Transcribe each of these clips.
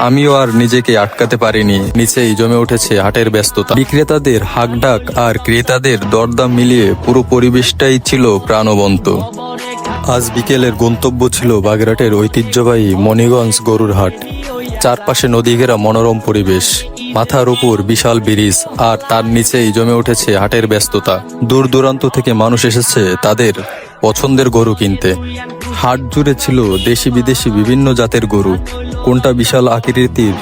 আমিও আর নিজেকে আটকাতে পারিনি, নিচেই জমে উঠেছে হাটের ব্যস্ততা। বিক্রেতাদের হাঁকডাক আর ক্রেতাদের দরদাম মিলিয়ে পুরো পরিবেশটাই ছিল প্রাণবন্ত। আজ বিকেলের গন্তব্য ছিল বাগেরহাটের ঐতিহ্যবাহী মণিগঞ্জ গরুর হাট। চারপাশে নদী ঘেরা মনোরম পরিবেশ, মাথার উপর বিশাল ব্রিজ, আর তার নিচেই জমে উঠেছে হাটের ব্যস্ততা। দূর দূরান্ত থেকে মানুষ এসেছে তাদের পছন্দের গরু কিনতে। হাট জুড়ে ছিল দেশি বিদেশি বিভিন্ন জাতের গরু, কোনটা বিশাল আকৃতির,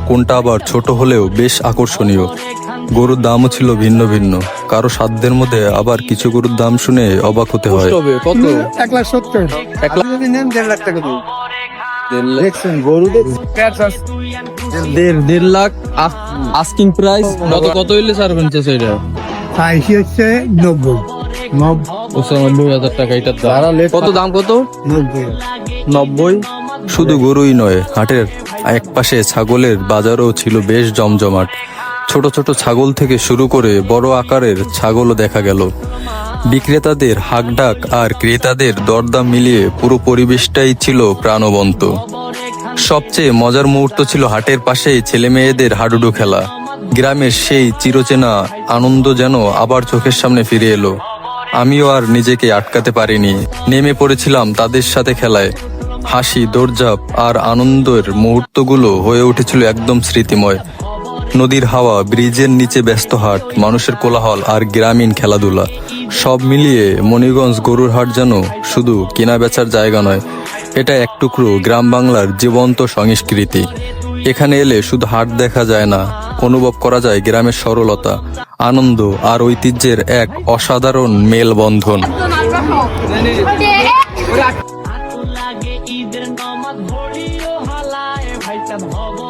কোনটা আবার ছোট হলেও বেশ আকর্ষণীয়। গরুর দামও ছিল ভিন্ন ভিন্ন, কারো সাধ্যের মধ্যে, আবার কিছু গরুর দাম শুনে অবাক হতে হয়। কত? 1,70,000 1 লাখ? আপনি যদি নেন 1.5 লাখ টাকা দেবো। 1.5 লাখ? দেখছেন গরু দেখছেন? 1.5 লাখ আস্কিং প্রাইস। কত হইলে ছাড়বেন চাচা এটা? চাইছি হচ্ছে 90 90,000 টাকা এটার দাম। কত দাম? কত? 90। শুধু গরুই নয়, হাটের এক পাশে ছাগলের বাজারও ছিল বেশ জমজমাট। ছোট ছোট ছাগল থেকে শুরু করে বড় আকারের ছাগলও দেখা গেল। বিক্রেতাদের হাঁকডাক আর ক্রেতাদের দরদাম মিলিয়ে পুরো পরিবেশটাই ছিল প্রাণবন্ত। সবচেয়ে মজার মুহূর্ত ছিল হাটের পাশেই ছেলে মেয়েদের হাডুডু খেলা। গ্রামের সেই চিরচেনা আনন্দ যেন আবার চোখের সামনে ফিরে এলো। আমিও আর নিজেকে আটকাতে পারিনি, নেমে পড়েছিলাম তাদের সাথে খেলায়। হাসি, দৌড়ঝাঁপ আর আনন্দের মুহূর্তগুলো হয়ে উঠেছিল একদম স্মৃতিময়। নদীর হাওয়া, ব্রিজের নিচে ব্যস্ত হাট, মানুষের কোলাহল আর গ্রামীণ খেলাধুলা, সব মিলিয়ে মণিগঞ্জ গরুর হাট যেন শুধু কেনা বেচার জায়গা নয়, এটা এক টুকরো গ্রাম বাংলার জীবন্ত সংস্কৃতি। এখানে এলে শুধু হাট দেখা যায় না, অনুভব করা যায় গ্রামের সরলতা, আনন্দ আর ঐতিহ্যের এক অসাধারণ মেলবন্ধন। লাগে ঈদের নামাজ পড়িও হালায় ভাইটা ভব